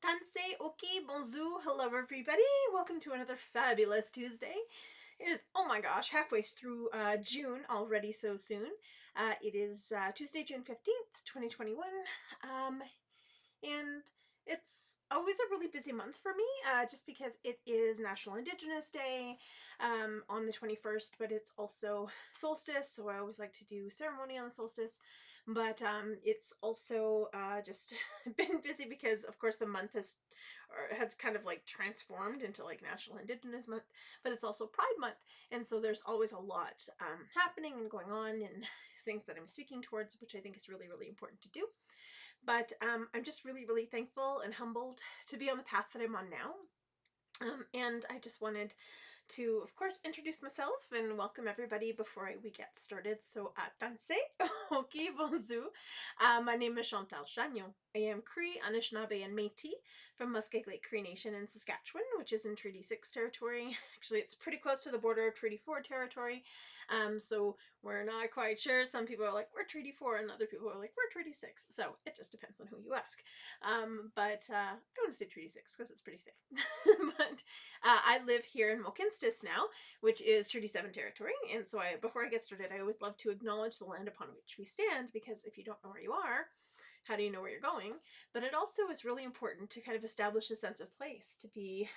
Tansei, oki, bonjour, hello everybody. Welcome to another fabulous Tuesday. It is, oh my gosh, halfway through June already so soon. It is Tuesday, June 15th, 2021. And it's always a really busy month for me, just because it is National Indigenous Day on the 21st, but it's also solstice, so I always like to do ceremony on the solstice. But it's also just been busy because, of course, the month has kind of like transformed into like National Indigenous Month, but it's also Pride Month, and so there's always a lot happening and going on and things that I'm speaking towards, which I think is really, really important to do. But I'm just really, really thankful and humbled to be on the path that I'm on now. And I just wanted to, of course, introduce myself and welcome everybody before we get started. So, Tansei, Oki, bonjour. My name is Chantal Chagnon. I am Cree, Anishinaabe, and Métis from Muskeg Lake Cree Nation in Saskatchewan, which is in Treaty 6 territory. Actually, it's pretty close to the border of Treaty 4 territory, so we're not quite sure. Some people are like, we're Treaty 4, and other people are like, we're Treaty 6. So it just depends on who you ask. But I don't want to say Treaty 6 because it's pretty safe. But I live here in Mohkinstsis now, which is Treaty 7 territory. And so before I get started, I always love to acknowledge the land upon which we stand, because if you don't know where you are, how do you know where you're going? But it also is really important to kind of establish a sense of place, to be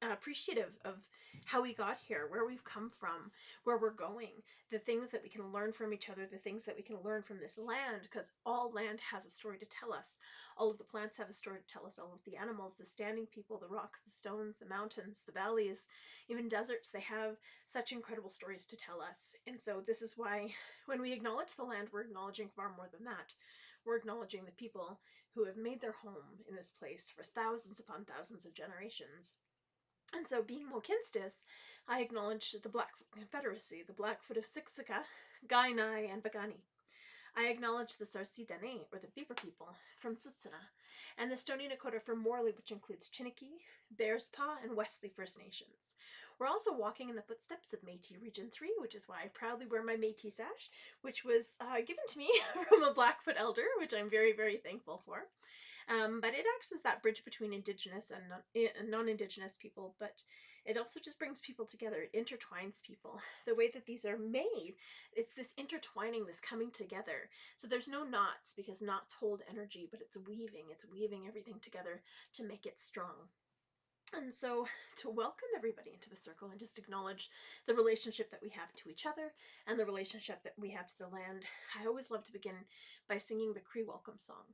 appreciative of how we got here, where we've come from, where we're going, the things that we can learn from each other, the things that we can learn from this land, because all land has a story to tell us. All of the plants have a story to tell us, all of the animals, the standing people, the rocks, the stones, the mountains, the valleys, even deserts, they have such incredible stories to tell us. And so this is why when we acknowledge the land, we're acknowledging far more than that. We're acknowledging the people who have made their home in this place for thousands upon thousands of generations. And so, being Mohkinstsis, I acknowledge the Blackfoot Confederacy, the Blackfoot of Siksika, Kainai, and Piikani. I acknowledge the Sarsi Dene, or the Beaver people, from Tsuut'ina, and the Stoney Nakoda from Morley, which includes Chiniki, Bearspaw, and Wesley First Nations. We're also walking in the footsteps of Métis Region 3, which is why I proudly wear my Métis sash, which was given to me from a Blackfoot elder, which I'm very, very thankful for. But it acts as that bridge between Indigenous and non-Indigenous people, but it also just brings people together. It intertwines people. The way that these are made, it's this intertwining, this coming together. So there's no knots, because knots hold energy, but it's weaving everything together to make it strong. And so, to welcome everybody into the circle and just acknowledge the relationship that we have to each other and the relationship that we have to the land, I always love to begin by singing the Cree welcome song.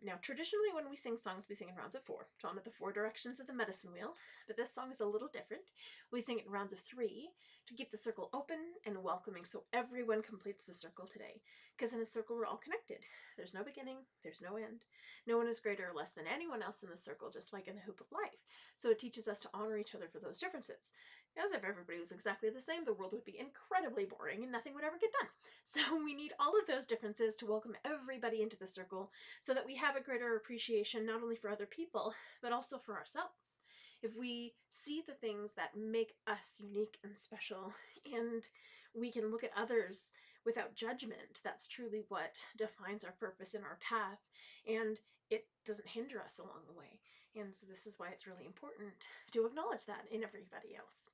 Now, traditionally when we sing songs, we sing in rounds of 4, to honor the 4 directions of the medicine wheel, but this song is a little different. We sing it in rounds of 3 to keep the circle open and welcoming, so everyone completes the circle today. Because in a circle, we're all connected. There's no beginning, there's no end. No one is greater or less than anyone else in the circle, just like in the hoop of life. So it teaches us to honor each other for those differences. As if everybody was exactly the same, the world would be incredibly boring and nothing would ever get done. So we need all of those differences to welcome everybody into the circle, so that we have a greater appreciation not only for other people, but also for ourselves. If we see the things that make us unique and special, and we can look at others without judgment, that's truly what defines our purpose and our path, and it doesn't hinder us along the way. And so this is why it's really important to acknowledge that in everybody else.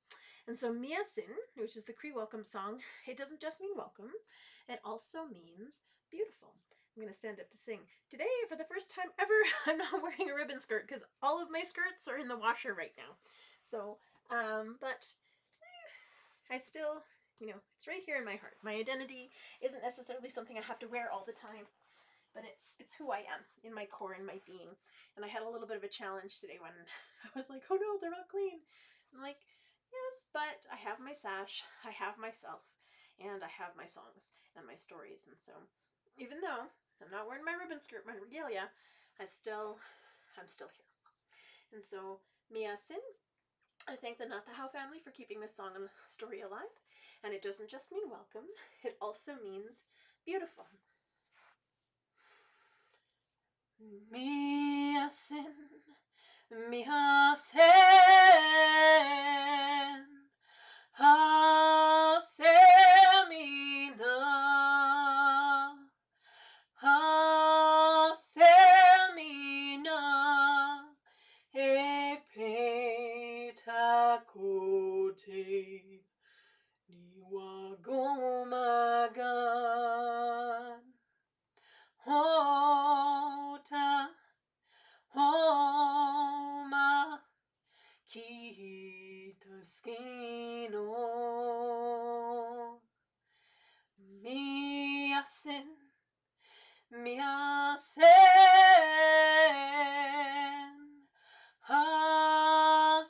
And so Miasin, which is the Cree welcome song, it doesn't just mean welcome, it also means beautiful. I'm going to stand up to sing. Today, for the first time ever, I'm not wearing a ribbon skirt because all of my skirts are in the washer right now. So, but I still, it's right here in my heart. My identity isn't necessarily something I have to wear all the time, but it's who I am in my core and my being. And I had a little bit of a challenge today when I was like, oh no, they're not clean. I'm like, yes, but I have my sash, I have myself, and I have my songs and my stories. And so even though I'm not wearing my ribbon skirt, my regalia, I'm still here. And so Miasin, I thank the Natahau family for keeping this song and story alive. And it doesn't just mean welcome, it also means beautiful. Miasin, miasen, hasemina, hasemina, miasen, miasen, hasemina,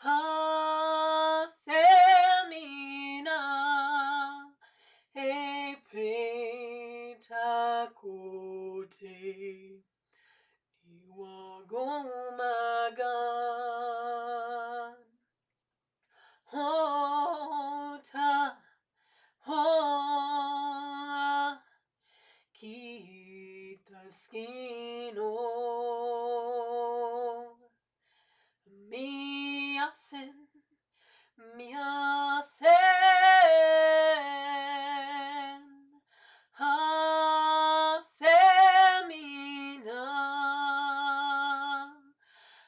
hasemina, e petakote, iwagomagan, hota, hoa, kitaskino, miasen, miasen, hasemina,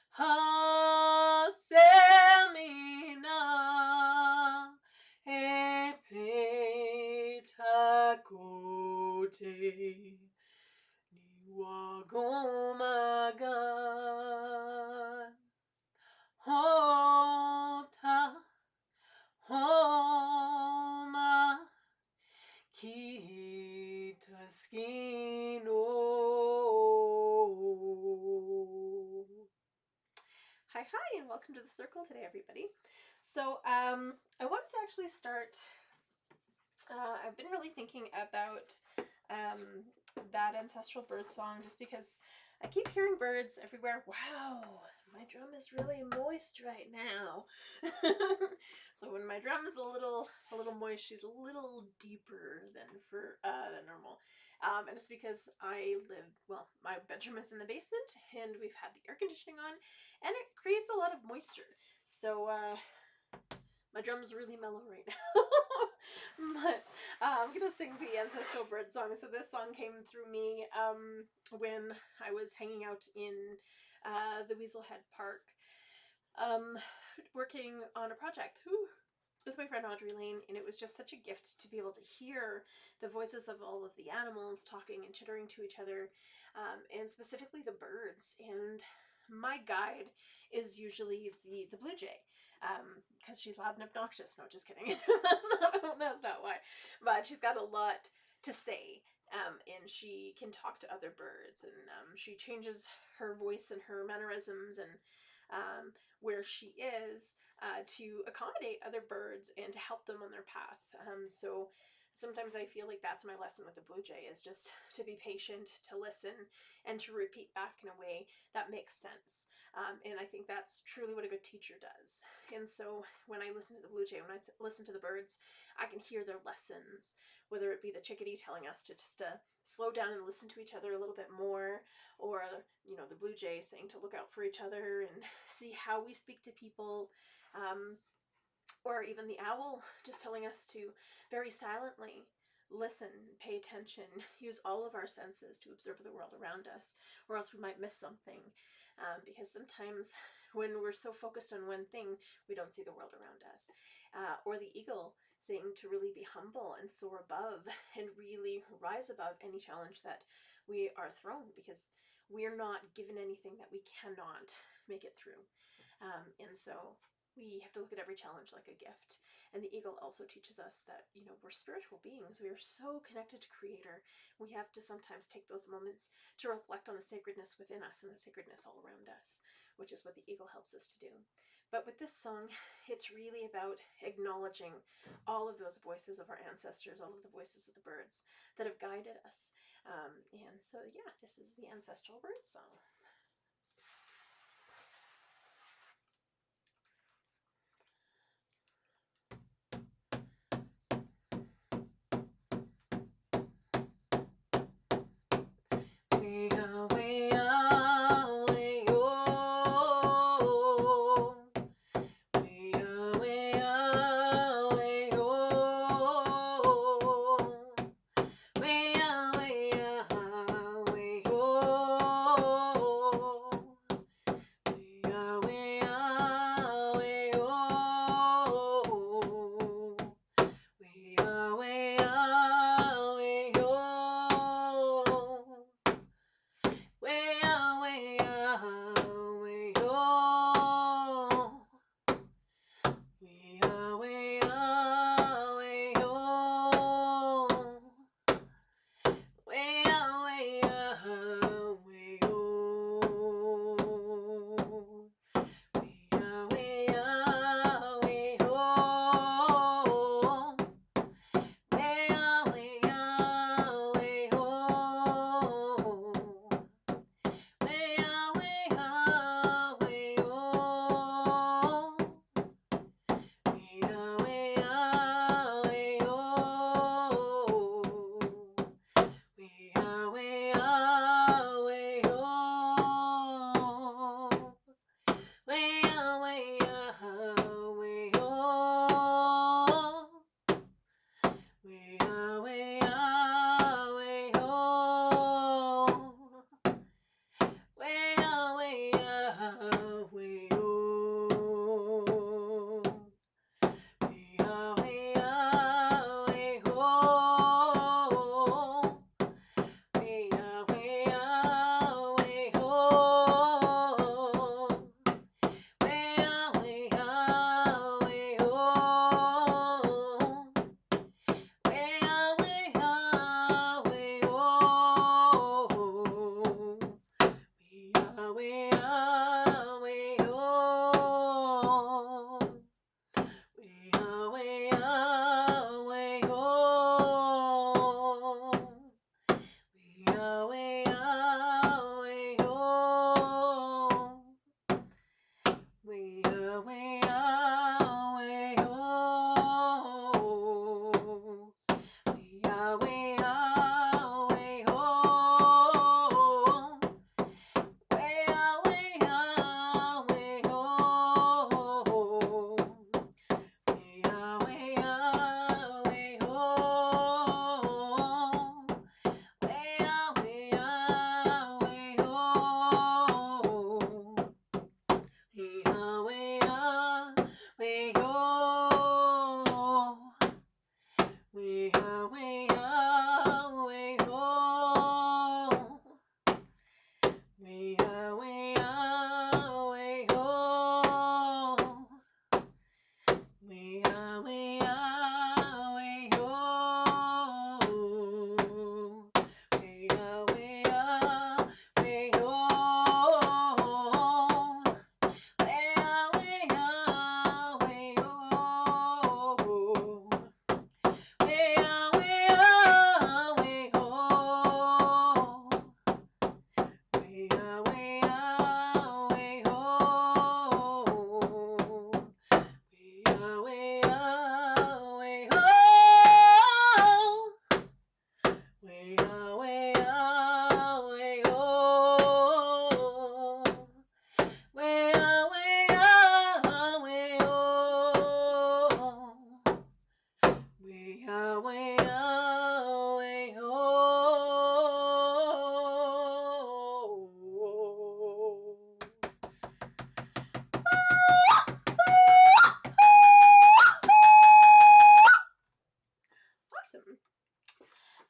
hasemina, e petakote, niwagomagan, hota, homa, kitaskino. Hi, and welcome to the circle today, everybody. So, I wanted to actually start. I've been really thinking about that ancestral bird song just because I keep hearing birds everywhere. Wow, my drum is really moist right now. So when my drum is a little moist, she's a little deeper than normal. And it's because my bedroom is in the basement and we've had the air conditioning on, and it creates a lot of moisture. So my drum's really mellow right now. But I'm gonna sing the ancestral bird song. So this song came through me when I was hanging out in the Weaselhead Park, working on a project with my friend Audrey Lane, and it was just such a gift to be able to hear the voices of all of the animals talking and chittering to each other, and specifically the birds. And my guide is usually the blue jay, because she's loud and obnoxious. No, just kidding. That's not why. But she's got a lot to say, and she can talk to other birds, and she changes her voice and her mannerisms and where she is to accommodate other birds and to help them on their path. So sometimes I feel like that's my lesson with the blue jay, is just to be patient, to listen, and to repeat back in a way that makes sense. And I think that's truly what a good teacher does. And so when I listen to the blue jay, when I listen to the birds, I can hear their lessons, whether it be the chickadee telling us to just slow down and listen to each other a little bit more, or the blue jay saying to look out for each other and see how we speak to people, or even the owl just telling us to very silently listen, pay attention, use all of our senses to observe the world around us, or else we might miss something, because sometimes when we're so focused on one thing, we don't see the world around us. Or the eagle saying to really be humble and soar above and really rise above any challenge that we are thrown, because we're not given anything that we cannot make it through. And so we have to look at every challenge like a gift. And the eagle also teaches us that, we're spiritual beings. We are so connected to Creator. We have to sometimes take those moments to reflect on the sacredness within us and the sacredness all around us, which is what the eagle helps us to do. But with this song, it's really about acknowledging all of those voices of our ancestors, all of the voices of the birds that have guided us. And so, yeah, this is the ancestral bird song.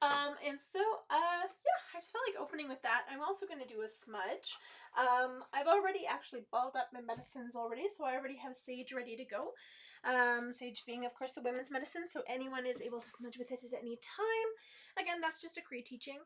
Yeah, I just felt like opening with that. I'm also going to do a smudge. I've already actually balled up my medicines already, so I already have sage ready to go. Sage being, of course, the women's medicine, so anyone is able to smudge with it at any time. Again, that's just a Cree teaching.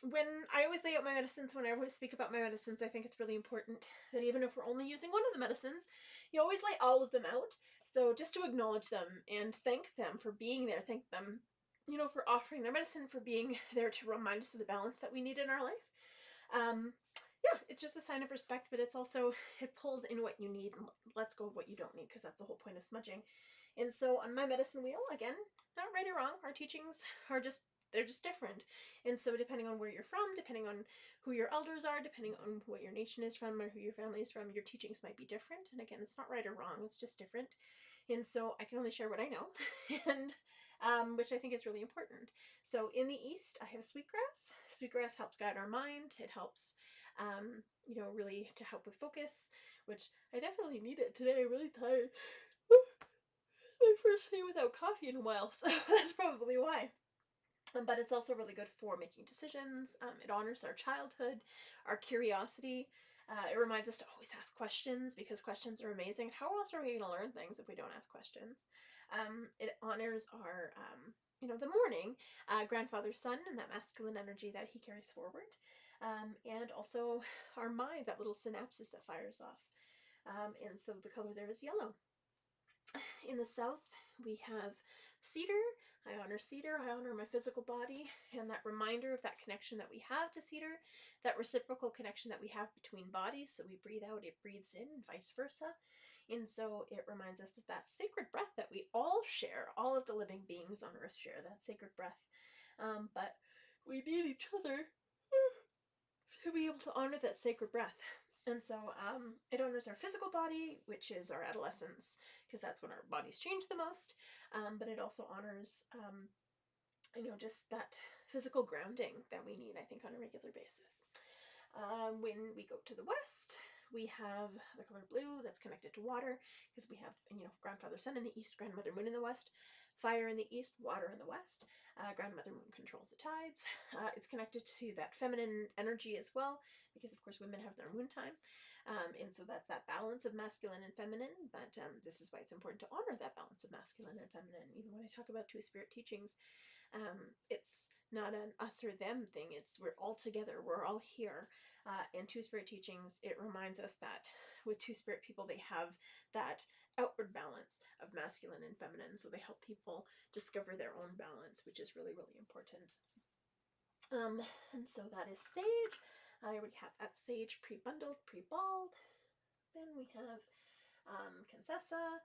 When I always lay out my medicines, when I always speak about my medicines, I think it's really important that even if we're only using one of the medicines, you always lay all of them out. So just to acknowledge them and thank them for being there, thank them, you know, for offering their medicine, for being there to remind us of the balance that we need in our life. Yeah, it's just a sign of respect, but it's also, it pulls in what you need and lets go of what you don't need, because that's the whole point of smudging. And so on my medicine wheel, again, not right or wrong, our teachings are just, they're just different. And so depending on where you're from, depending on who your elders are, depending on what your nation is from or who your family is from, your teachings might be different. And again, it's not right or wrong, it's just different. And so I can only share what I know, and which I think is really important. So in the East, I have sweetgrass. Sweetgrass helps guide our mind. It helps, you know, really to help with focus, which I definitely need it today. I'm really tired. My first day without coffee in a while, so that's probably why. But it's also really good for making decisions. It honors our childhood, our curiosity. It reminds us to always ask questions, because questions are amazing. How else are we going to learn things if we don't ask questions? It honors our, you know, the morning, grandfather's son, and that masculine energy that he carries forward. And also our mind, that little synapses that fires off. And so the color there is yellow. In the South, we have cedar. I honor cedar. I honor my physical body and that reminder of that connection that we have to cedar, that reciprocal connection that we have between bodies. So we breathe out, it breathes in, and vice versa. And so it reminds us of that sacred breath that we all share, all of the living beings on earth share that sacred breath. But we need each other to be able to honor that sacred breath. And so it honors our physical body, which is our adolescence, because that's when our bodies change the most. But it also honors, you know, just that physical grounding that we need, I think, on a regular basis. When we go to the West, we have the color blue that's connected to water, because we have, you know, grandfather sun in the East, grandmother moon in the West, fire in the East, water in the West. Grandmother moon controls the tides. It's connected to that feminine energy as well, because of course women have their moon time. And so that's that balance of masculine and feminine. But this is why it's important to honor that balance of masculine and feminine. Even when I talk about two-spirit teachings, it's not an us or them thing. It's we're all together. We're all here. In two-spirit teachings, it reminds us that with two-spirit people, they have that outward balance of masculine and feminine. So they help people discover their own balance, which is really, really important. And so that is sage. I already have that sage pre-bundled, pre-balled. Then we have Kansasa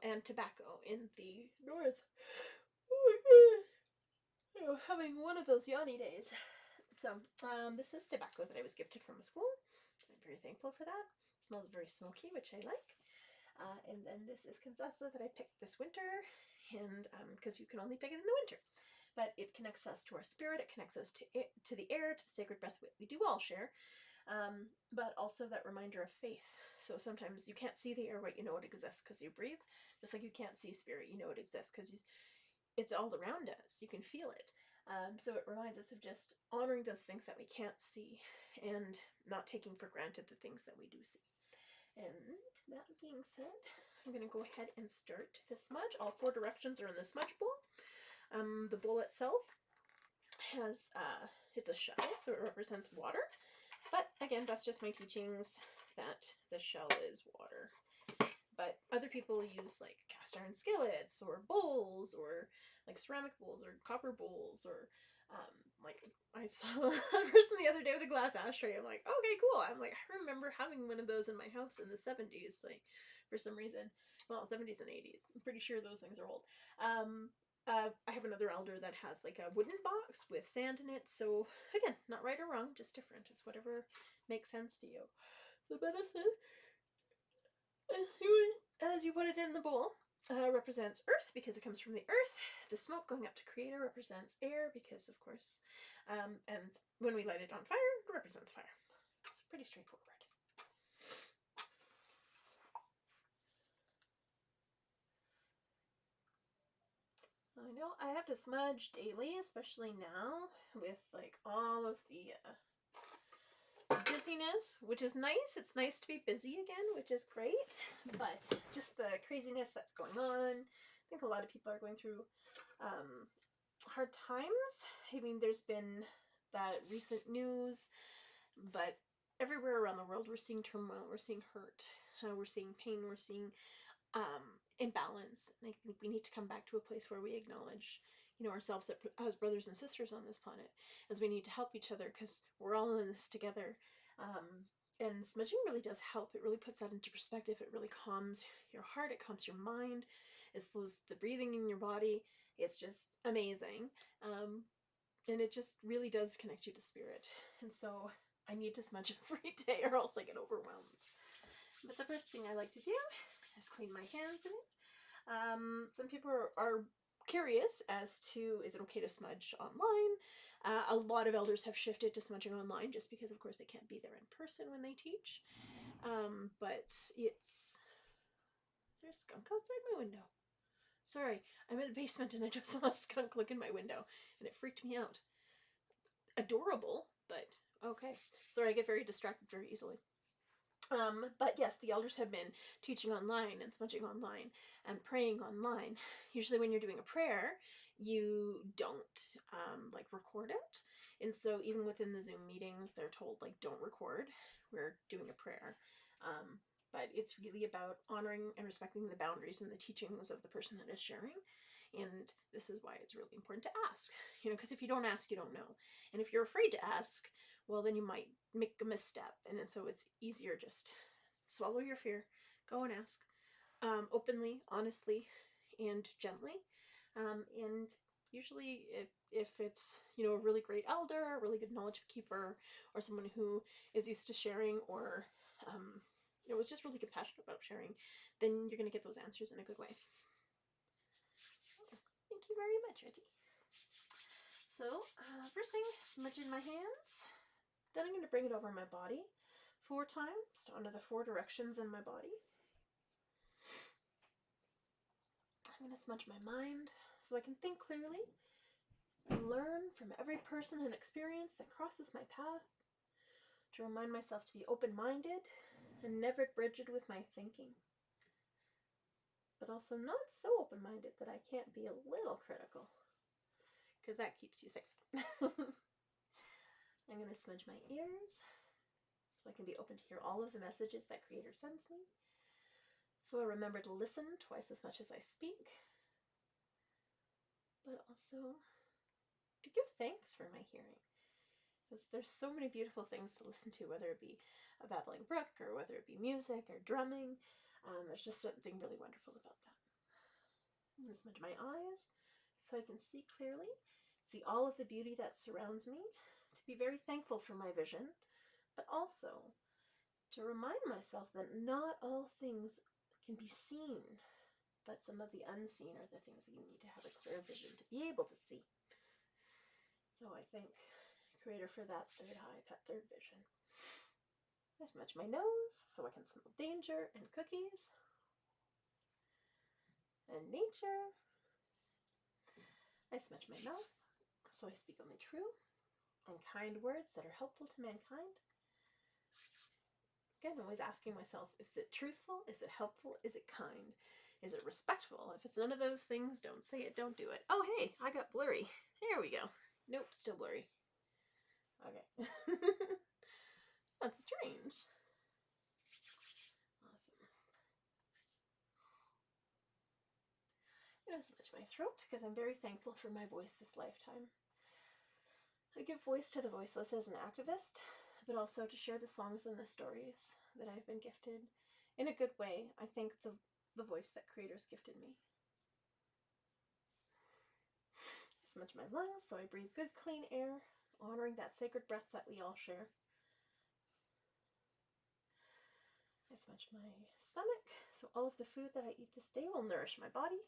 and tobacco in the north. Oh my god. I'm having one of those yawny days. So, this is tobacco that I was gifted from a school. I'm very thankful for that. It smells very smoky, which I like. And then this is Kansasa that I picked this winter, and because you can only pick it in the winter. But it connects us to our spirit, it connects us to the air, to the sacred breath we do all share, but also that reminder of faith. So sometimes you can't see the air, but you know it exists because you breathe, just like you can't see spirit, you know it exists because it's all around us, you can feel it. So it reminds us of just honoring those things that we can't see and not taking for granted the things that we do see. And that being said, I'm going to go ahead and start the smudge. All 4 directions are in the smudge bowl. The bowl itself has, it's a shell, so it represents water. But again, that's just my teachings that the shell is water. But other people use like cast iron skillets or bowls or like ceramic bowls or copper bowls or like I saw a person the other day with a glass ashtray. I'm like, okay, cool. I'm like, I remember having one of those in my house in the 70s, like for some reason. Well, 70s and 80s. I'm pretty sure those things are old. I have another elder that has like a wooden box with sand in it. So again, not right or wrong, just different. It's whatever makes sense to you. The medicine, as you put it in the bowl, represents earth because it comes from the earth. The smoke going up to creator represents air because, of course, and when we light it on fire, it represents fire. It's pretty straightforward. I know I have to smudge daily, especially now with like all of the busyness, which is nice. It's nice to be busy again, which is great, but just the craziness that's going on. I think a lot of people are going through hard times. I mean, there's been that recent news, but everywhere around the world we're seeing turmoil, we're seeing hurt, we're seeing pain, we're seeing imbalance. And I think we need to come back to a place where we acknowledge, you know, ourselves as brothers and sisters on this planet, as we need to help each other because we're all in this together. And smudging really does help. It really puts that into perspective. It really calms your heart. It calms your mind. It slows the breathing in your body. It's just amazing. And it just really does connect you to spirit. And so I need to smudge every day or else I get overwhelmed. But the first thing I like to do is clean my hands in it. Some people are curious as to, is it okay to smudge online? A lot of elders have shifted to smudging online just because, of course, they can't be there in person when they teach. But it's... Is there a skunk outside my window? Sorry, I'm in the basement and I just saw a skunk look in my window and it freaked me out. Adorable, but okay. Sorry, I get very distracted very easily. But yes, the elders have been teaching online and smudging online and praying online. Usually when you're doing a prayer, you don't like record it. And so even within the Zoom meetings, they're told like, don't record, we're doing a prayer. But it's really about honoring and respecting the boundaries and the teachings of the person that is sharing. And this is why it's really important to ask, you know, because if you don't ask, you don't know. And if you're afraid to ask, well, then you might make a misstep. And so it's easier just swallow your fear, go and ask openly, honestly, and gently. And usually if it's, you know, a really great elder, a really good knowledge keeper, or someone who is used to sharing, or it was just really compassionate about sharing, then you're going to get those answers in a good way. Thank you very much, Reggie. So, first thing, smudge in my hands. Then I'm going to bring it over my body 4 times onto the 4 directions in my body. I'm going to smudge my mind so I can think clearly and learn from every person and experience that crosses my path, to remind myself to be open-minded and never rigid with my thinking, but also not so open-minded that I can't be a little critical, because that keeps you safe. I'm going to smudge my ears so I can be open to hear all of the messages that Creator sends me. So I remember to listen twice as much as I speak, but also to give thanks for my hearing. Because there's so many beautiful things to listen to, whether it be a babbling brook or whether it be music or drumming. There's just something really wonderful about that. I'm going to smudge my eyes so I can see clearly, see all of the beauty that surrounds me, to be very thankful for my vision, but also to remind myself that not all things can be seen, but some of the unseen are the things that you need to have a clear vision to be able to see. So I thank Creator for that third eye, that third vision. I smudge my nose so I can smell danger and cookies and nature. I smudge my mouth so I speak only true and kind words that are helpful to mankind. Again, always asking myself, is it truthful? Is it helpful? Is it kind? Is it respectful? If it's none of those things, don't say it, don't do it. Oh, hey, I got blurry. There we go. Nope, still blurry. Okay. That's strange. Awesome. I'm going to smudge my throat because I'm very thankful for my voice this lifetime. I give voice to the voiceless as an activist, but also to share the songs and the stories that I've been gifted in a good way. I thank the voice that Creator's gifted me. I smudge my lungs so I breathe good, clean air, honoring that sacred breath that we all share. I smudge my stomach so all of the food that I eat this day will nourish my body.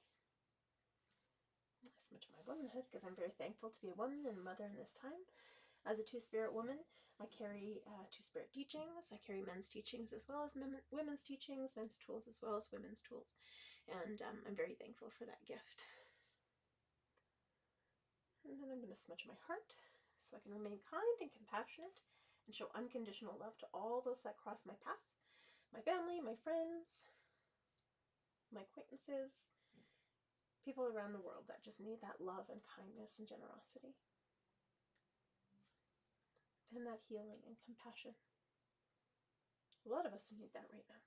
I smudge my womanhood because I'm very thankful to be a woman and a mother in this time. As a two-spirit woman, I carry two-spirit teachings. I carry men's teachings as well as women's teachings, men's tools as well as women's tools. And I'm very thankful for that gift. And then I'm going to smudge my heart so I can remain kind and compassionate and show unconditional love to all those that cross my path, my family, my friends, my acquaintances, people around the world that just need that love and kindness and generosity. And that healing and compassion. A lot of us need that right now.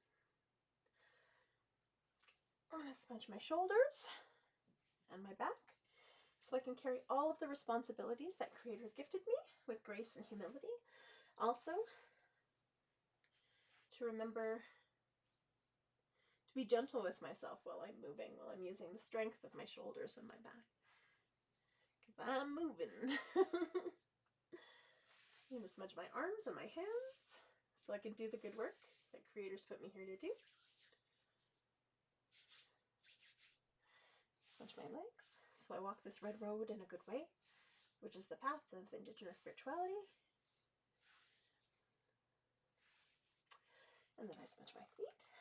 I'm going to smudge my shoulders and my back so I can carry all of the responsibilities that Creator has gifted me with grace and humility. Also, to remember to be gentle with myself while I'm moving, while I'm using the strength of my shoulders and my back. Because I'm moving. I'm going to smudge my arms and my hands so I can do the good work that Creator's put me here to do. Smudge my legs so I walk this red road in a good way, which is the path of Indigenous spirituality. And then I smudge my feet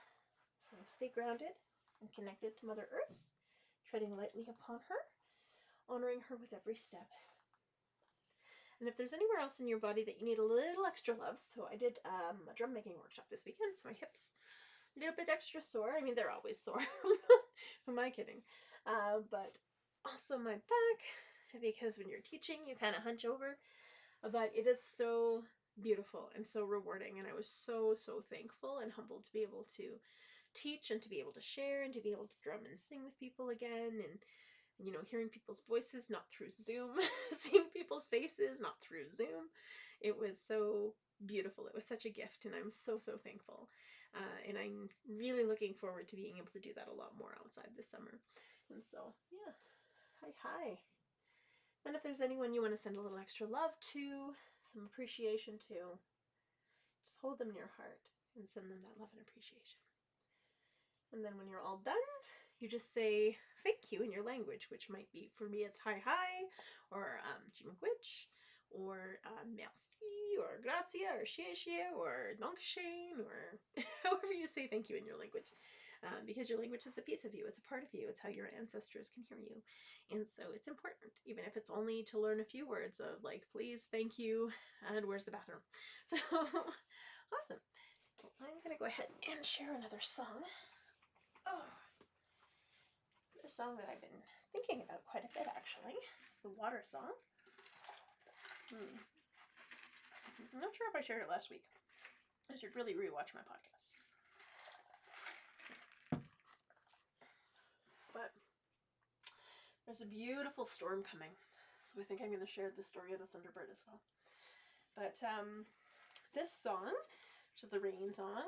so I stay grounded and connected to Mother Earth, treading lightly upon her, honoring her with every step. And if there's anywhere else in your body that you need a little extra love, so I did a drum making workshop this weekend, so my hips a little bit extra sore. I mean, they're always sore. Who am I kidding? But also my back, because when you're teaching, you kind of hunch over. But it is so beautiful and so rewarding, and I was so thankful and humbled to be able to teach and to be able to share and to be able to drum and sing with people again, and you know, hearing people's voices, not through Zoom, seeing people's faces, not through Zoom. It was so beautiful. It was such a gift, and I'm so thankful. And I'm really looking forward to being able to do that a lot more outside this summer. And so, yeah, hi. And if there's anyone you want to send a little extra love to, some appreciation to, just hold them in your heart and send them that love and appreciation. And then when you're all done, you just say thank you in your language, which might be, for me, it's hi, or Jimquich, or merci, or grazia, or xie, or dankeschön, or however you say thank you in your language. Because your language is a piece of you, it's a part of you, it's how your ancestors can hear you. And so it's important, even if it's only to learn a few words of like, please, thank you, and where's the bathroom? So, awesome. Well, I'm going to go ahead and share another song. Oh, another song that I've been thinking about quite a bit, actually. It's the Water Song. I'm not sure if I shared it last week. I should really rewatch my podcast. But there's a beautiful storm coming, so I think I'm going to share the story of the Thunderbird as well. But this song, which is the rain song,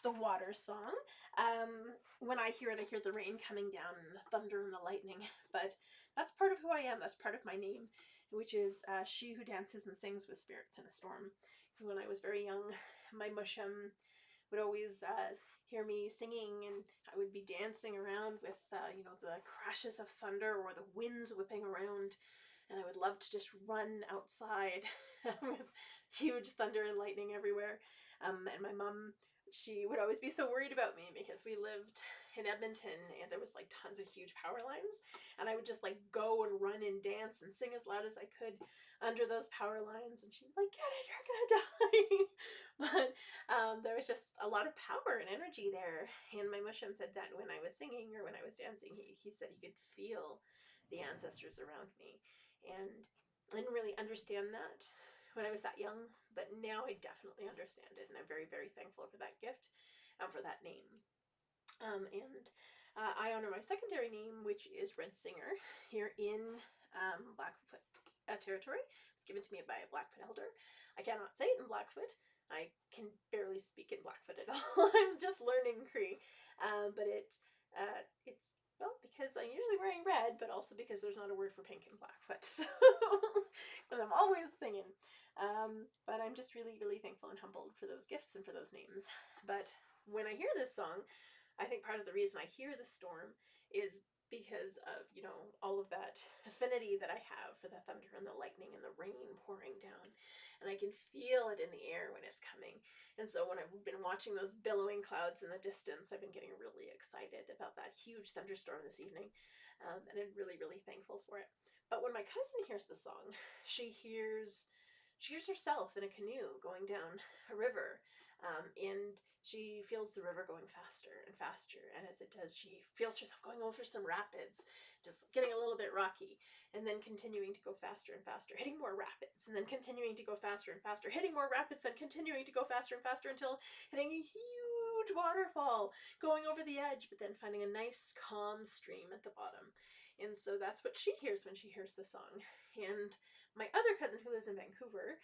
the water song. When I hear it, I hear the rain coming down and the thunder and the lightning. But that's part of who I am. That's part of my name, which is she who dances and sings with spirits in a storm. Because when I was very young, my mushum would always hear me singing, and I would be dancing around with the crashes of thunder or the winds whipping around. And I would love to just run outside with huge thunder and lightning everywhere. And my mom, she would always be so worried about me because we lived in Edmonton and there was like tons of huge power lines. And I would just like go and run and dance and sing as loud as I could under those power lines. And she'd be like, get it, you're gonna die. But there was just a lot of power and energy there. And my mushum said that when I was singing or when I was dancing, he said he could feel the ancestors around me. And I didn't really understand that when I was that young, but now I definitely understand it, and I'm very thankful for that gift and for that name. I honor my secondary name, which is Red Singer, here in Blackfoot territory. It was given to me by a Blackfoot elder. I cannot say it in Blackfoot. I can barely speak in Blackfoot at all. I'm just learning Cree, but it's well, because I'm usually wearing red, but also because there's not a word for pink in Blackfoot, so because I'm always singing. But I'm just really thankful and humbled for those gifts and for those names. But when I hear this song, I think part of the reason I hear the storm is because of, you know, all of that affinity that I have for the thunder and the lightning and the rain pouring down. And I can feel it in the air when it's coming. And so when I've been watching those billowing clouds in the distance, I've been getting really excited about that huge thunderstorm this evening. And I'm really, really thankful for it. But when my cousin hears the song, she hears herself in a canoe going down a river, and she feels the river going faster and faster. And as it does, she feels herself going over some rapids, just getting a little bit rocky, and then continuing to go faster and faster, hitting more rapids, and then continuing to go faster and faster, hitting more rapids, then continuing to go faster and faster until hitting a huge waterfall, going over the edge, but then finding a nice calm stream at the bottom. And so that's what she hears when she hears the song. And my other cousin who lives in Vancouver,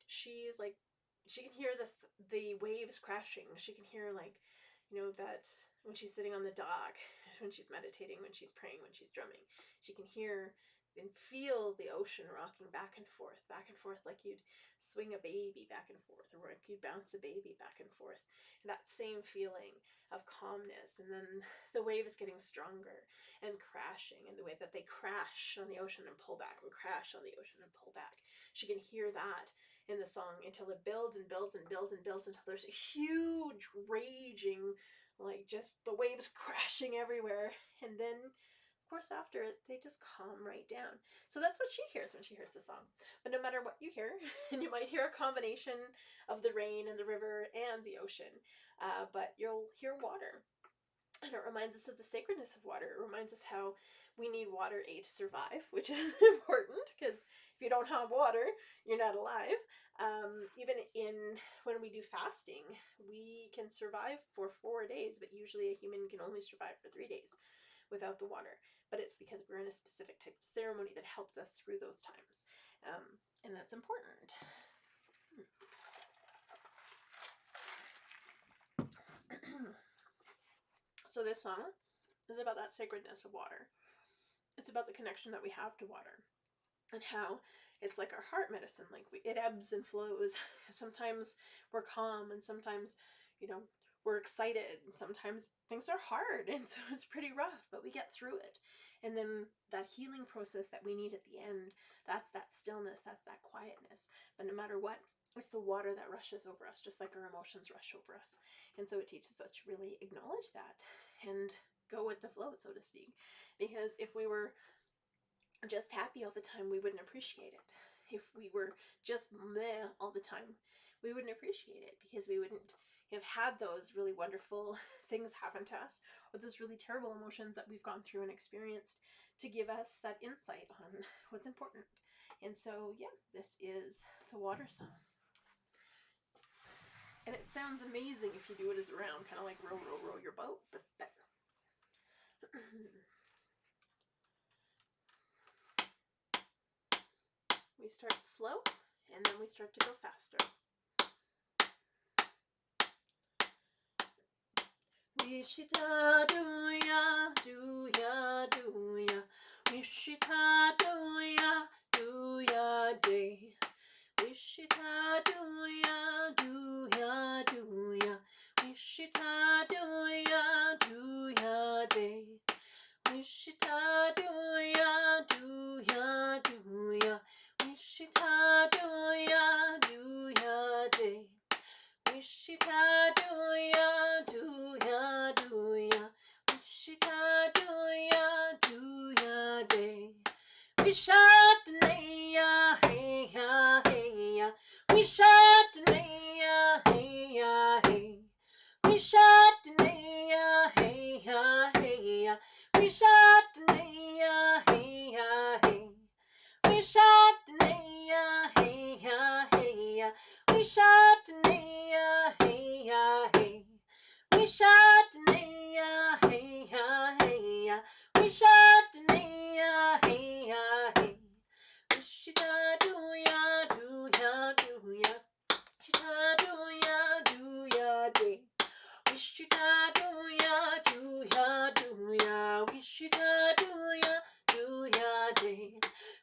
she's like, she can hear the waves crashing. She can hear, like, you know, that when she's sitting on the dock, when she's meditating, when she's praying, when she's drumming, she can hear and feel the ocean rocking back and forth, like you'd swing a baby back and forth, or like you'd bounce a baby back and forth. And that same feeling of calmness, and then the waves getting stronger and crashing, and the way that they crash on the ocean and pull back and crash on the ocean and pull back. She can hear that in the song until it builds and builds and builds and builds until there's a huge raging, like just the waves crashing everywhere. And then of course after it they just calm right down. So that's what she hears when she hears the song. But no matter what you hear, and you might hear a combination of the rain and the river and the ocean, but you'll hear water. And it reminds us of the sacredness of water. It reminds us how we need water, A, to survive, which is important, because if you don't have water, you're not alive. Even when we do fasting, we can survive for 4 days, but usually a human can only survive for 3 days without the water. But it's because we're in a specific type of ceremony that helps us through those times. And that's important. So this song is about that sacredness of water. It's about the connection that we have to water, and how it's like our heart medicine. Like it ebbs and flows. Sometimes we're calm, and sometimes, you know, we're excited, and sometimes things are hard, and so it's pretty rough, but we get through it. And then that healing process that we need at the end, that's that stillness, that's that quietness. But no matter what, it's the water that rushes over us, just like our emotions rush over us. And so it teaches us to really acknowledge that and go with the flow, so to speak. Because if we were just happy all the time, we wouldn't appreciate it. If we were just meh all the time, we wouldn't appreciate it, because we wouldn't have had those really wonderful things happen to us, or those really terrible emotions that we've gone through and experienced, to give us that insight on what's important. And so, yeah, this is the water song. And it sounds amazing if you do it as a round, kind of like row, row, row your boat, but better. We start slow, and then we start to go faster. Wishita do ya, do ya, do ya. Wishita do ya day. Wishita do ya, do ya, do ya. Wishita do ya day. Wishita do ya, do ya, do ya. Wishita do ya day. Wishita do ya, do ya, do ya. Wishita do ya day. Wishatanaya, hey ya, hey ya. Wishatanaya, hey ya, hey. Wishatanaya, hey ya, hey ya. Wishatanaya, hey ya, hey. Wishatanaya, hey ya, hey ya. Wishatanaya, hey ya, hey. Wishatanaya, hey ya, hey ya. Wishatanaya, hey ya, hey. Wishita do ya, do ya, do ya. Wishita do ya, do ya, day. Wishita do ya, do ya, do ya. Wishita do ya, day.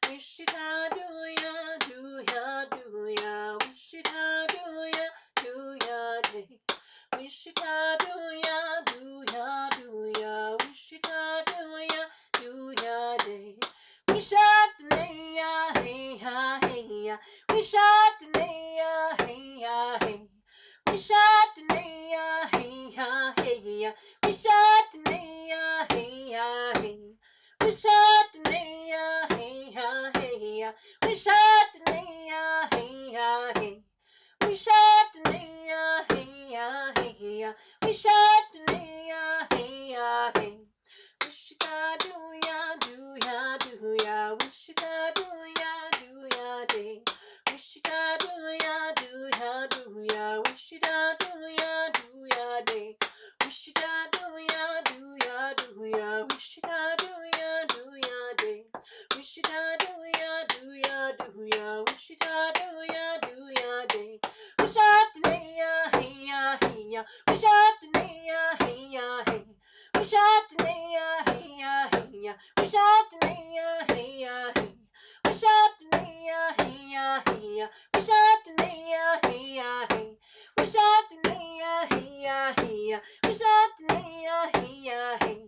Wishita do ya, do ya, do ya. Wishita do ya, day. Wishita do ya, wish I didn't, hey. Wish I didn't, hey. Wish I didn't, hey. Wish I didn't, hey. Wish I didn't, hey. Wish I didn't, hey. Wish I didn't, hey. Wish it I do ya, do ya, do ya. Wish it I do ya, do ya, day. Wish it I do ya, do ya, do ya. Wish it I do ya, do ya, day. Wish it I do ya, do ya, do ya. Wish it I do ya, do ya, day. Wish it I do ya, do ya, do ya. Wish it I do ya, do ya, day. Wish I didn't, hey ya, hey ya. Wish I didn't, hey ya, hey. Wish I didn't, hey ya, hey ya. Wish I didn't, hey ya, hey. Wish I didn't, hey ya, hey ya. Wish I didn't, hey ya, hey. Wish I didn't, hey ya, hey ya. Wish I didn't, hey ya, hey.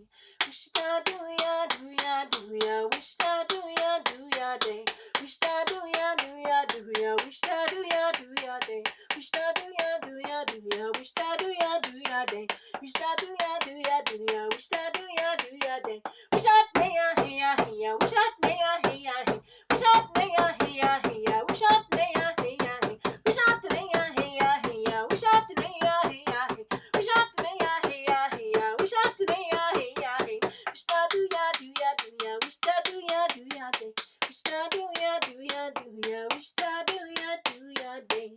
Wish I do ya, do ya, do ya. Wish I do ya, do ya, day. Wish I do ya, do ya, do ya. Wish I do ya, do ya, day. Wish I do ya, do ya, do ya. Wish I do ya, do ya, day. Wish I do ya, do ya, do ya. Wish I do ya, do ya, day. Wish I may ya, hey ya, hey ya. Wish I may ya, hey ya, hey. Wish I may ya, hey ya, hey ya. Wish I may ya, hey ya, hey. Wish I may ya, hey ya, hey ya. Wish I may ya, hey ya, hey. Wish I may ya, hey ya, hey ya. Wish I may ya, hey ya, hey. Wish I do ya, do ya, do ya. Wish I do ya, do ya, day. Wish I do ya, do ya, do ya. Wish I do ya, do ya, day.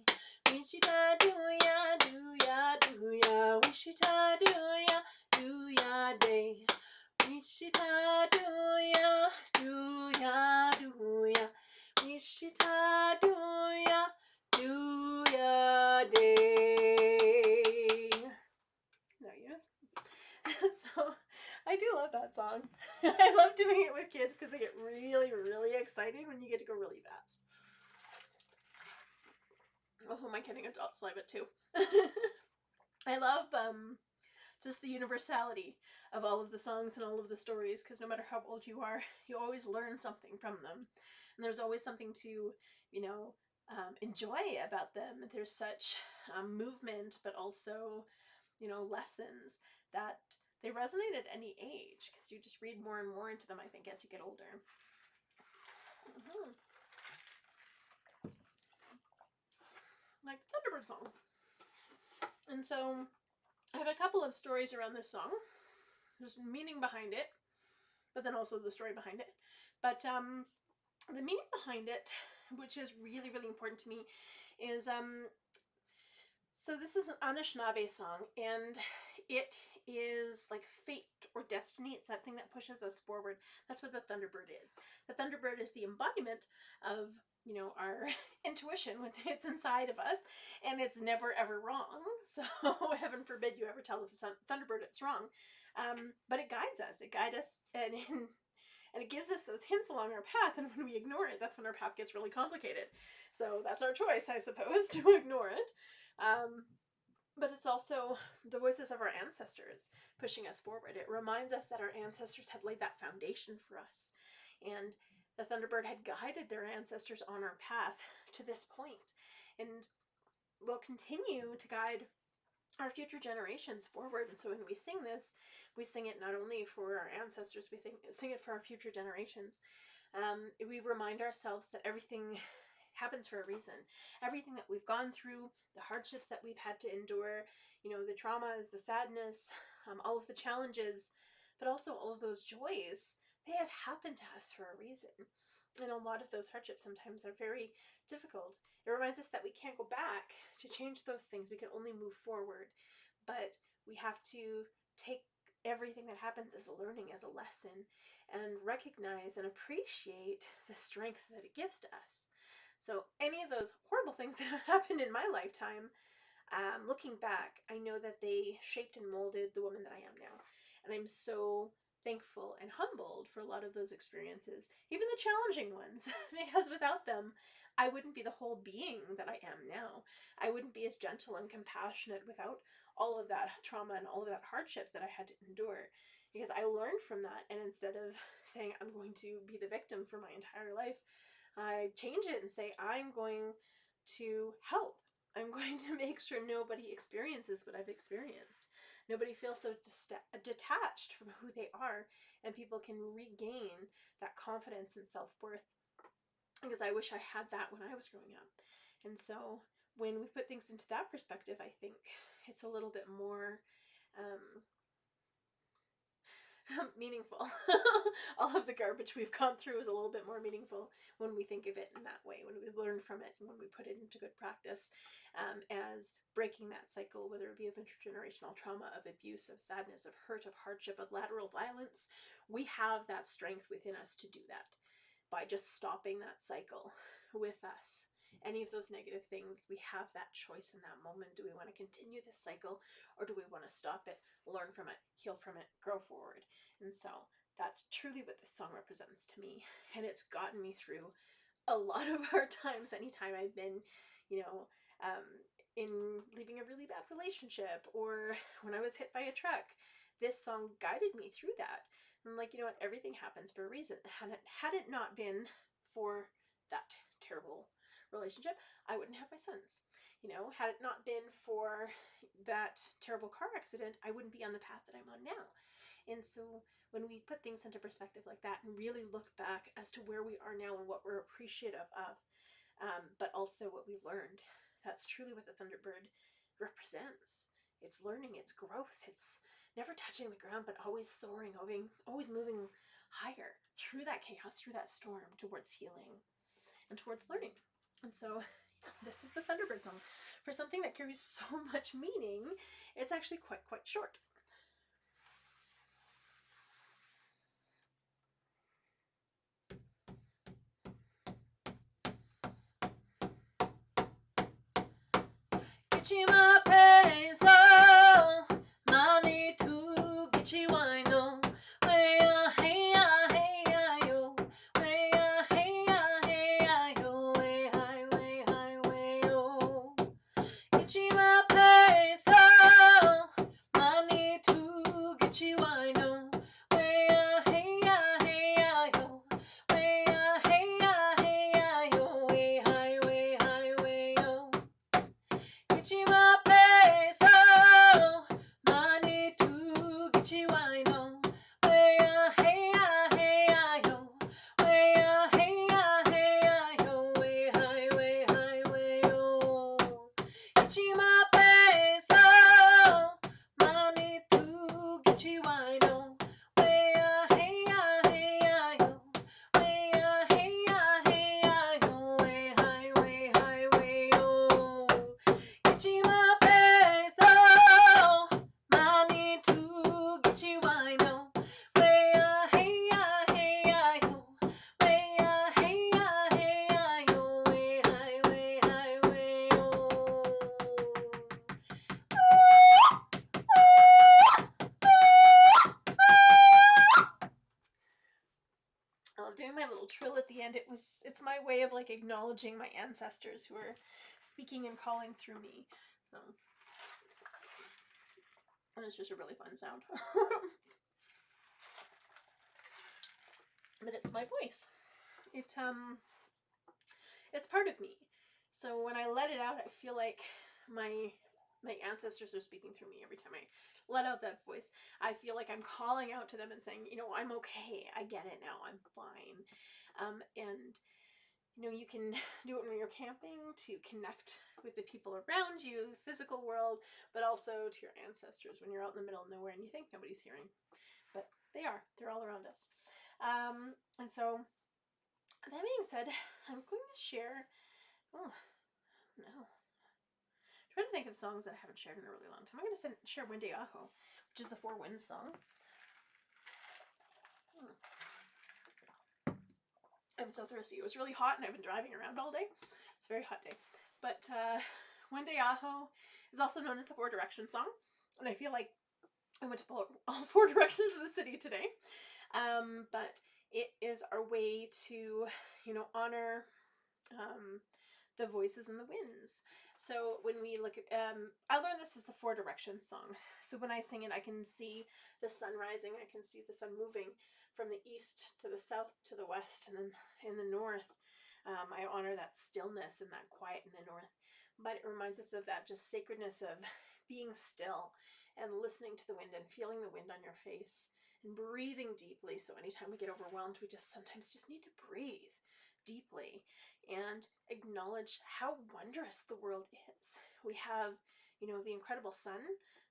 Wish I do ya, do ya, do ya. Wish I do ya, do ya, day. Wish I do ya, do ya, do ya. Wish I do ya, do ya, day. No, yes. So I do love that song. I love doing it with kids because they get really, really excited when you get to go really fast. Oh, who am I kidding? Adults love it too. I love just the universality of all of the songs and all of the stories, because no matter how old you are, you always learn something from them, and there's always something to, enjoy about them. There's such movement, but also, lessons that they resonate at any age, because you just read more and more into them, I think, as you get older. Like the Thunderbird song. And so I have a couple of stories around this song. There's meaning behind it, but then also the story behind it. But the meaning behind it, which is really, really important to me, is so this is an Anishinaabe song, and it is like fate or destiny. It's that thing that pushes us forward. That's what the Thunderbird is. The Thunderbird is the embodiment of, our intuition when it's inside of us, and it's never ever wrong. So heaven forbid you ever tell the Thunderbird it's wrong. But it guides us. It guides us, and it gives us those hints along our path, and when we ignore it, that's when our path gets really complicated. So that's our choice, I suppose, to ignore it. But it's also the voices of our ancestors pushing us forward. It reminds us that our ancestors have laid that foundation for us, and the Thunderbird had guided their ancestors on our path to this point, and will continue to guide our future generations forward. And so when we sing this, we sing it not only for our ancestors, we sing it for our future generations. We remind ourselves that everything happens for a reason. Everything that we've gone through, the hardships that we've had to endure, the traumas, the sadness, all of the challenges, but also all of those joys, they have happened to us for a reason. And a lot of those hardships sometimes are very difficult. It reminds us that we can't go back to change those things. We can only move forward, but we have to take everything that happens as a learning, as a lesson, and recognize and appreciate the strength that it gives to us. So any of those horrible things that have happened in my lifetime, looking back, I know that they shaped and molded the woman that I am now. And I'm so thankful and humbled for a lot of those experiences, even the challenging ones, because without them, I wouldn't be the whole being that I am now. I wouldn't be as gentle and compassionate without all of that trauma and all of that hardship that I had to endure, because I learned from that. And instead of saying I'm going to be the victim for my entire life, I change it and say, I'm going to help. I'm going to make sure nobody experiences what I've experienced. Nobody feels so detached from who they are, and people can regain that confidence and self-worth, because I wish I had that when I was growing up. And so when we put things into that perspective, I think it's a little bit more meaningful. All of the garbage we've gone through is a little bit more meaningful when we think of it in that way, when we learn from it, and when we put it into good practice, as breaking that cycle, whether it be of intergenerational trauma, of abuse, of sadness, of hurt, of hardship, of lateral violence. We have that strength within us to do that by just stopping that cycle with us. Any of those negative things, we have that choice in that moment. Do we want to continue this cycle, or do we want to stop it, learn from it, heal from it, grow forward? And so that's truly what this song represents to me. And it's gotten me through a lot of hard times anytime I've been, you know, in leaving a really bad relationship, or when I was hit by a truck. This song guided me through that. I'm like, you know what, everything happens for a reason. Had it not been for that terrible relationship, I wouldn't have my sons. You know, had it not been for that terrible car accident, I wouldn't be on the path that I'm on now. And so when we put things into perspective like that and really look back as to where we are now and what we're appreciative of, but also what we learned, that's truly what the Thunderbird represents. It's learning, it's growth, it's never touching the ground, but always soaring, always moving higher through that chaos, through that storm, towards healing and towards learning. And so this is the Thunderbird song. For something that carries so much meaning, it's actually quite short. Gichima peso, money to Gichi no. Weya heya heya yo, weya heya heya yo, way high yo. Gichima peso, money to Gichi no. Weya heya heya yo, weya heya heya yo, way high yo. Gichima peso, money to Gichi no. Weya heya heya yo, weya heya heya yo, way high yo. Gichima peso, money to Gichi no. Weya heya heya yo, weya heya heya yo, way high yo. Gichima peso, money to Gichi no. Weya heya heya yo, weya heya heya yo, way high yo. I love doing my little trill at the end. It's my way of like acknowledging my ancestors who are speaking and calling through me. So, and it's just a really fun sound. But it's my voice. It's part of me. So when I let it out, I feel like my ancestors are speaking through me every time I let out that voice. I feel like I'm calling out to them and saying, you know, I'm okay. I get it now. I'm fine. And you know, you can do it when you're camping to connect with the people around you, the physical world, but also to your ancestors when you're out in the middle of nowhere and you think nobody's hearing. But they are. They're all around us. And so, that being said, I'm going to share... Oh, no. I'm trying to think of songs that I haven't shared in a really long time. I'm going to share Wende Aho, which is the Four Winds song. I'm so thirsty. It was really hot and I've been driving around all day. It's a very hot day. But Wende Aho is also known as the Four Directions song. And I feel like I went to all four directions of the city today. But it is our way to, you know, honor the voices and the winds. So when we look at, I learned this is the Four Directions song. So when I sing it, I can see the sun rising, I can see the sun moving from the east to the south to the west, and then in the north. I honor that stillness and that quiet in the north, but it reminds us of that just sacredness of being still and listening to the wind and feeling the wind on your face and breathing deeply. So anytime we get overwhelmed, we just sometimes just need to breathe deeply and acknowledge how wondrous the world is. We have, the incredible sun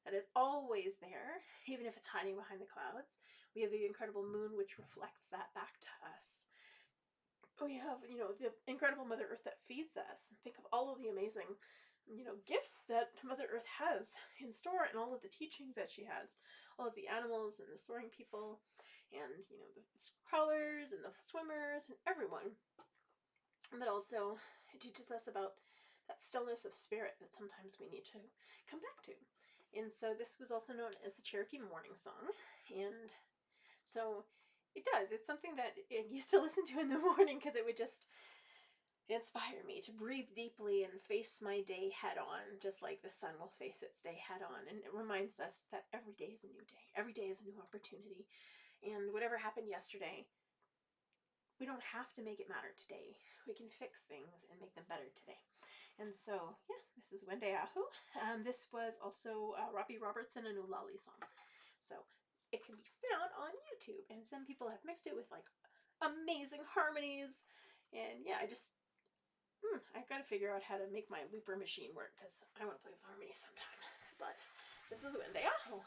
that is always there, even if it's hiding behind the clouds. We have the incredible moon, which reflects that back to us. We have, the incredible Mother Earth that feeds us. Think of all of the amazing, gifts that Mother Earth has in store and all of the teachings that she has. All of the animals and the soaring people and, the crawlers and the swimmers and everyone. But also, it teaches us about that stillness of spirit that sometimes we need to come back to. And so this was also known as the Cherokee Morning Song. And so it does. It's something that I used to listen to in the morning because it would just inspire me to breathe deeply and face my day head on, just like the sun will face its day head on. And it reminds us that every day is a new day. Every day is a new opportunity. And whatever happened yesterday, we don't have to make it matter today. We can fix things and make them better today. And so, yeah, this is Wendeahu. This was also Robbie Robertson and Ulali song. So it can be found on YouTube. And some people have mixed it with like amazing harmonies. And yeah, I gotta figure out how to make my looper machine work because I want to play with harmonies sometime. But this is Wendeahu.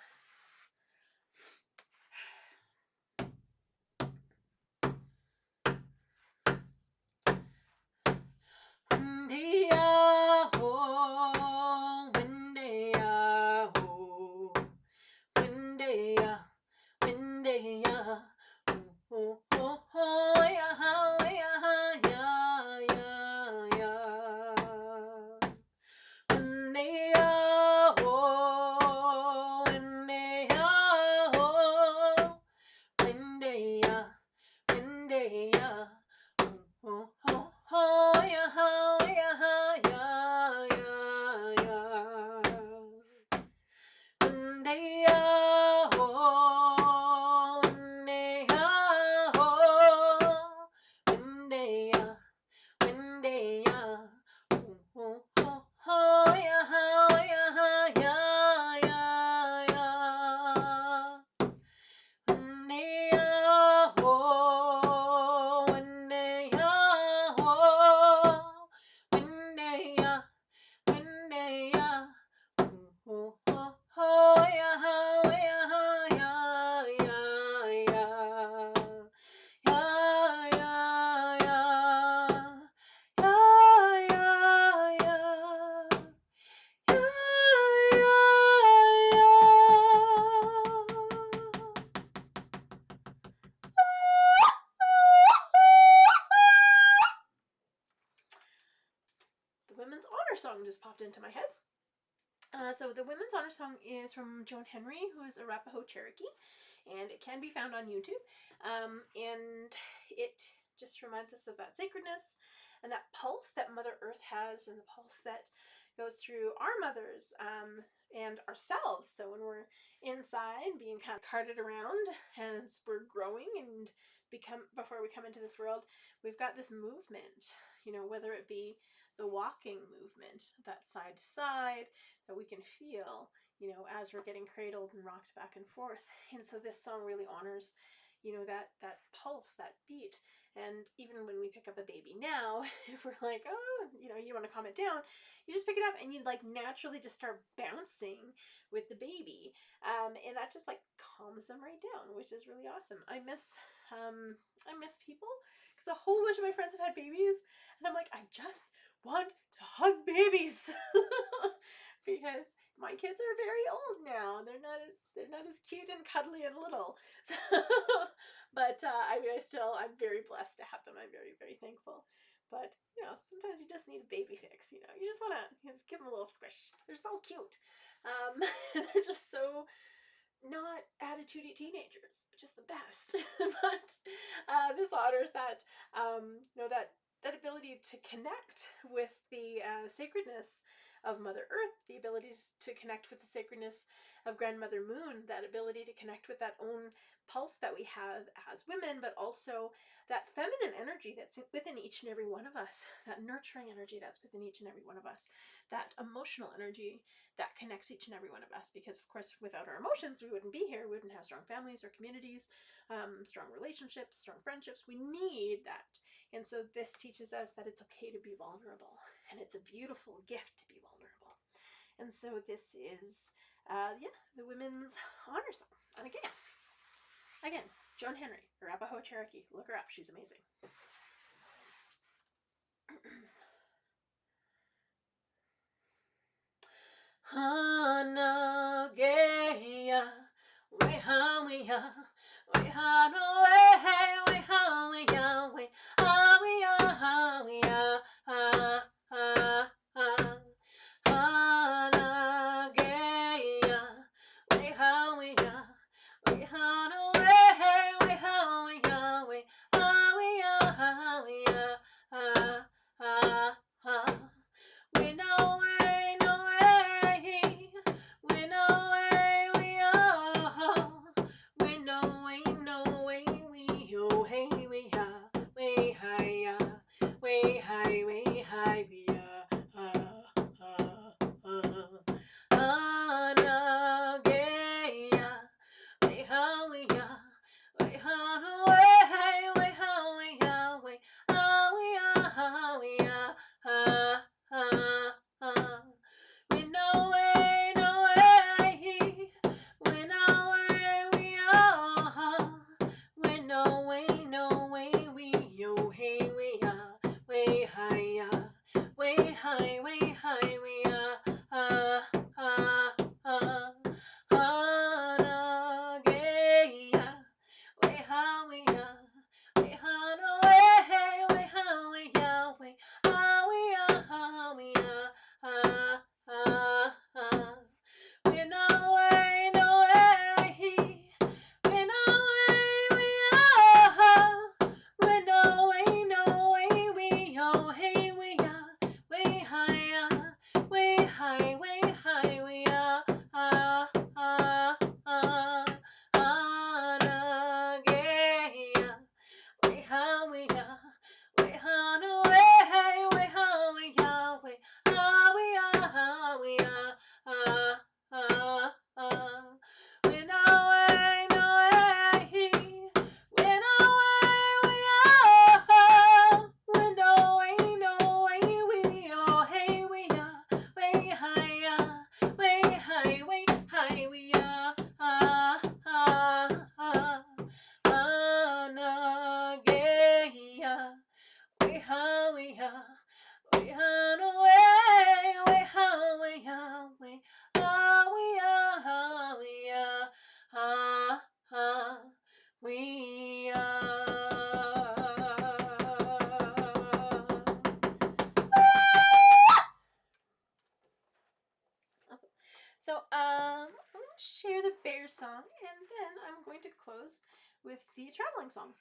Women's Honor Song just popped into my head. So the Women's Honor Song is from Joan Henry, who is Arapaho Cherokee, and it can be found on YouTube. And it just reminds us of that sacredness and that pulse that Mother Earth has and the pulse that goes through our mothers and ourselves. So when we're inside being kind of carted around as we're growing and before we come into this world, we've got this movement, whether it be the walking movement, that side to side that we can feel, as we're getting cradled and rocked back and forth. And so this song really honors, that pulse, that beat. And even when we pick up a baby now, if we're like, oh, you want to calm it down, you just pick it up and you like naturally just start bouncing with the baby. And that just like calms them right down, which is really awesome. I miss people because a whole bunch of my friends have had babies and I'm like, I just want to hug babies because my kids are very old now. They're not as cute and cuddly and little. So, but I'm very blessed to have them. I'm very, very thankful. But sometimes you just need a baby fix. You just want to just give them a little squish. They're so cute. They're just so not attitudey teenagers, which is the best. But this honors that that ability to connect with the sacredness of Mother Earth, the ability to connect with the sacredness of Grandmother Moon, that ability to connect with that own pulse that we have as women, but also that feminine energy that's within each and every one of us, that nurturing energy that's within each and every one of us, that emotional energy that connects each and every one of us. Because of course, without our emotions, we wouldn't be here. We wouldn't have strong families or communities, strong relationships, strong friendships. We need that. And so this teaches us that it's okay to be vulnerable, and it's a beautiful gift to be vulnerable. And so this is, the Women's Honor Song. And again, Joan Henry, Arapaho Cherokee. Look her up. She's amazing. Hana geya, we ha we ya, we ha no we ha we ya, we ha we ya, ha we ya, ha ha ha. Hana geya, we ha we ya, we ha no we ha we ya, we ha we ya, ha we ya, ha ha ha. We know way, no way, we know way, we are. We know way, no way, we oh hey we are. We hi ya, we hi, we hi, we Ana geya, we ha we ya, we ha no way, we ha we ya, we ha we ya, ha ha. We know way, no way, we know way, we are. We know way, no way, we yo hey we are. We hi ya, we hi, we hi, we are. Ha ha ha. Hana geya, we ha we ya, we ha no way, we ha we ya, we ha we ya, ha we ya, ha ha ha. We know way, no way, we know way, we are. We know way, no way, we oh hey we ya, we hi ya, we hi, we hi, we ya, ha ha ha. Ana geya, we ha we ya, we ha no way, we ha we ya, we ha we ya, ha we ya, ha ha ha. We know way, no way, we know way, we are. We know way, no way, we oh hey we ya, we hi ya, we hi, we hi, we ya, ha ha ha. Ana geya, we ha we ya, we ha no way, we ha we ya, we ha we ya, ha we ya, ha ha we Awesome. So I'm going to share the bear song, and then I'm going to close with the traveling song.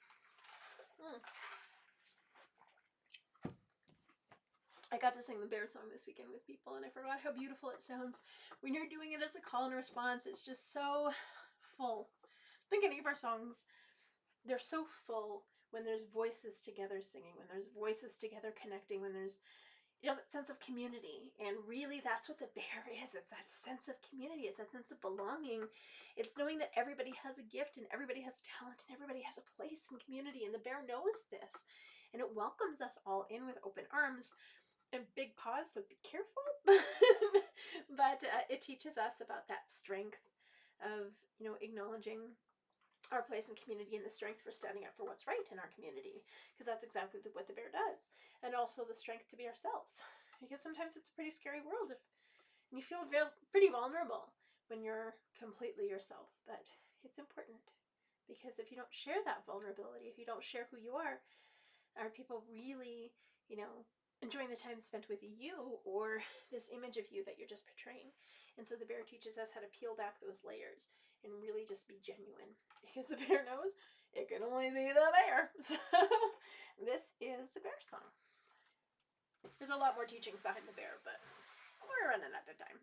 I got to sing the bear song this weekend with people, and I forgot how beautiful it sounds when you're doing it as a call and response. It's just so full. I think any of our songs, they're so full when there's voices together singing, when there's voices together connecting, when there's, that sense of community. And really, that's what the bear is. It's that sense of community. It's that sense of belonging. It's knowing that everybody has a gift and everybody has a talent and everybody has a place in community. And the bear knows this, and it welcomes us all in with open arms and big paws, so be careful. But it teaches us about that strength of, acknowledging our place in community and the strength for standing up for what's right in our community, because that's exactly what the bear does. And also the strength to be ourselves, because sometimes it's a pretty scary world and you feel pretty vulnerable when you're completely yourself. But it's important, because if you don't share that vulnerability, if you don't share who you are people really, enjoying the time spent with you, or this image of you that you're just portraying? And so the bear teaches us how to peel back those layers and really just be genuine, because the bear knows it can only be the bear. So this is the bear song. There's a lot more teachings behind the bear, but we're running out of time.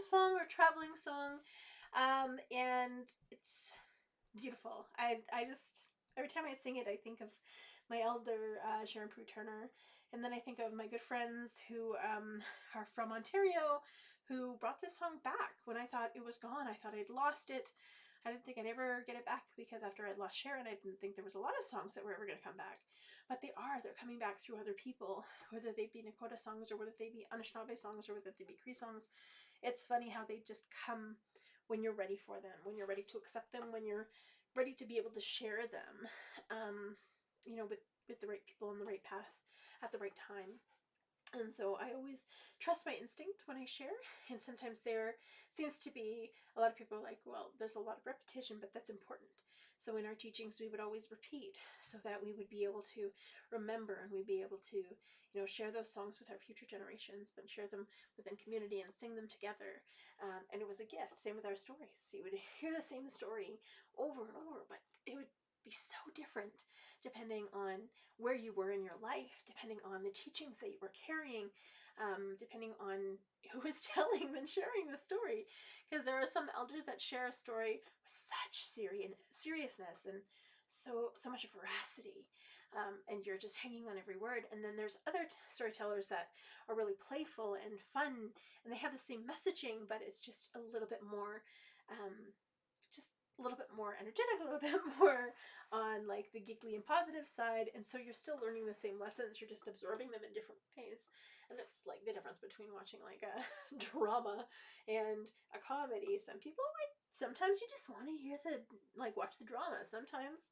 song or traveling song, and it's beautiful. I just every time I sing it, I think of my elder Sharon Prue Turner, and then I think of my good friends who are from Ontario, who brought this song back when I thought it was gone. I thought I'd lost it. I didn't think I'd ever get it back because after I'd lost Sharon, I didn't think there was a lot of songs that were ever going to come back. But they are. They're coming back through other people, whether they be Nakota songs or whether they be Anishinaabe songs or whether they be Cree songs. It's funny how they just come when you're ready for them, when you're ready to accept them, when you're ready to be able to share them, with the right people on the right path at the right time. And so I always trust my instinct when I share. And sometimes there seems to be a lot of people are like, well, there's a lot of repetition, but that's important. So in our teachings, we would always repeat so that we would be able to remember and we'd be able to, share those songs with our future generations, but share them within community and sing them together. And it was a gift. Same with our stories. You would hear the same story over and over, but it would be so different depending on where you were in your life, depending on the teachings that you were carrying, depending on who was telling and sharing the story. Because there are some elders that share a story with such seriousness and so much veracity, and you're just hanging on every word. And then there's other storytellers that are really playful and fun, and they have the same messaging, but it's just a little bit more just a little bit more energetic, a little bit more on like the geekly and positive side. And so you're still learning the same lessons, you're just absorbing them in different ways. And it's like the difference between watching like a drama and a comedy. Sometimes you just want to watch the drama. Sometimes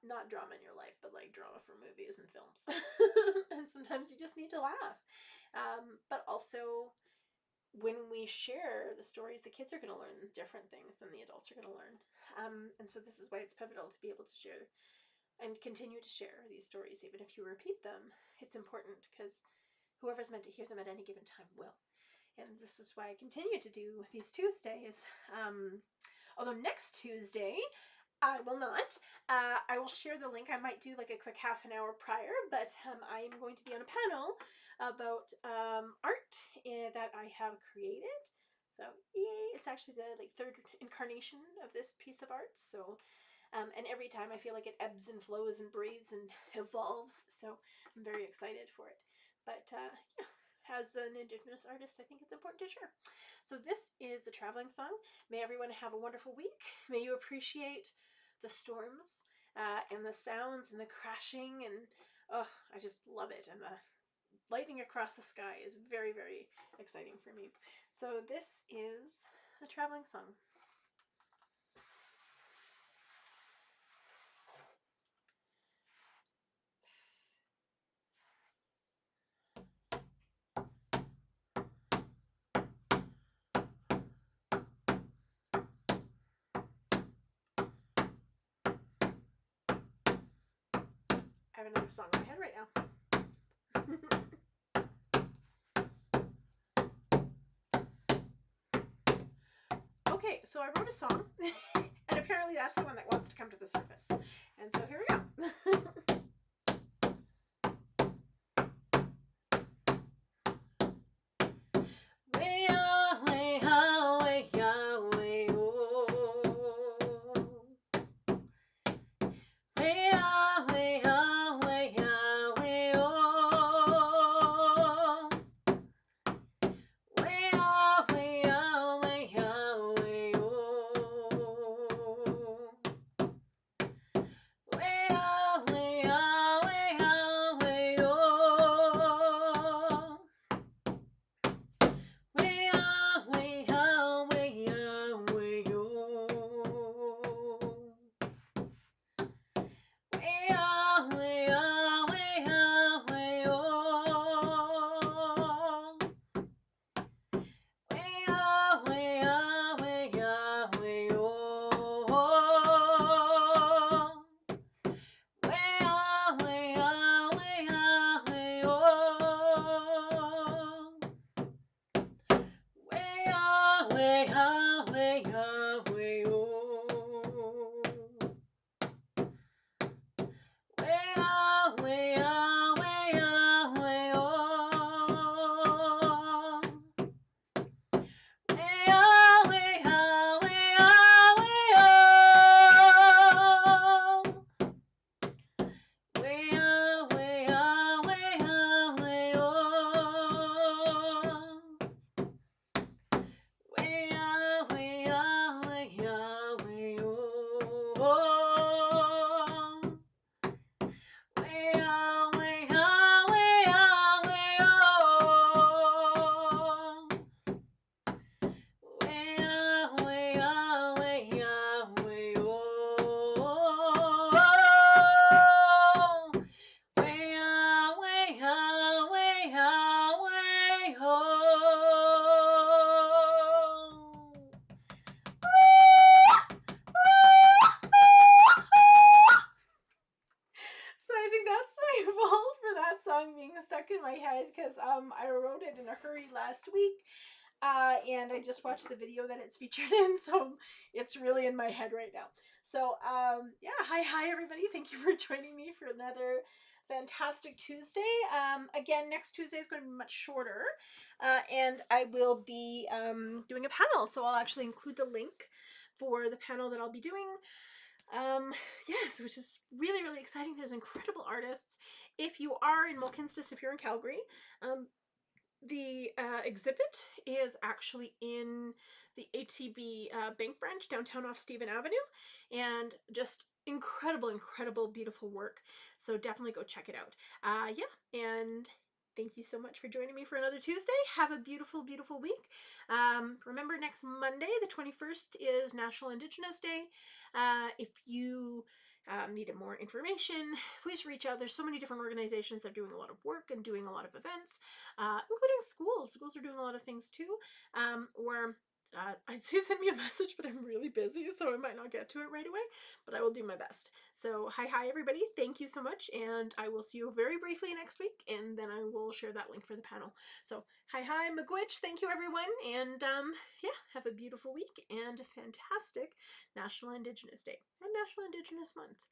not drama in your life, but like drama for movies and films. And sometimes you just need to laugh. But also, when we share the stories, the kids are going to learn different things than the adults are going to learn. And so this is why it's pivotal to be able to share and continue to share these stories. Even if you repeat them, it's important because whoever's meant to hear them at any given time will. And this is why I continue to do these Tuesdays. Although next Tuesday, I will not. I will share the link. I might do like a quick half an hour prior, but I am going to be on a panel about art that I have created. So yay! It's actually the third incarnation of this piece of art. So, and every time I feel like it ebbs and flows and breathes and evolves. So I'm very excited for it. But yeah. As an Indigenous artist, I think it's important to share. So this is the traveling song. May everyone have a wonderful week. May you appreciate the storms and the sounds and the crashing, and I just love it. And the lightning across the sky is very, very exciting for me. So this is the traveling song. I have another song in my head right now. Okay, so I wrote a song, and apparently that's the one that wants to come to the surface. And so here we go. I wrote it in a hurry last week, and I just watched the video that it's featured in, so it's really in my head right now. So yeah, hi everybody. Thank you for joining me for another fantastic Tuesday. Again, next Tuesday is going to be much shorter, and I will be doing a panel, so I'll actually include the link for the panel that I'll be doing. Yes, which is really, really exciting. There's incredible artists. If you are in Mulkinstis, if you're in Calgary, the exhibit is actually in the ATB bank branch downtown off Stephen Avenue, and just incredible, beautiful work. So definitely go check it out. Yeah, and thank you so much for joining me for another Tuesday. Have a beautiful week. Remember, next Monday, the 21st, is National Indigenous Day. If you needed more information, please reach out. There's so many different organizations that are doing a lot of work and doing a lot of events, including schools. Schools are doing a lot of things too, where I'd say send me a message, but I'm really busy, so I might not get to it right away, but I will do my best. So hi everybody, thank you so much, and I will see you very briefly next week, and then I will share that link for the panel. So hi Miigwech, thank you everyone, and yeah, have a beautiful week and a fantastic National Indigenous Day and National Indigenous Month.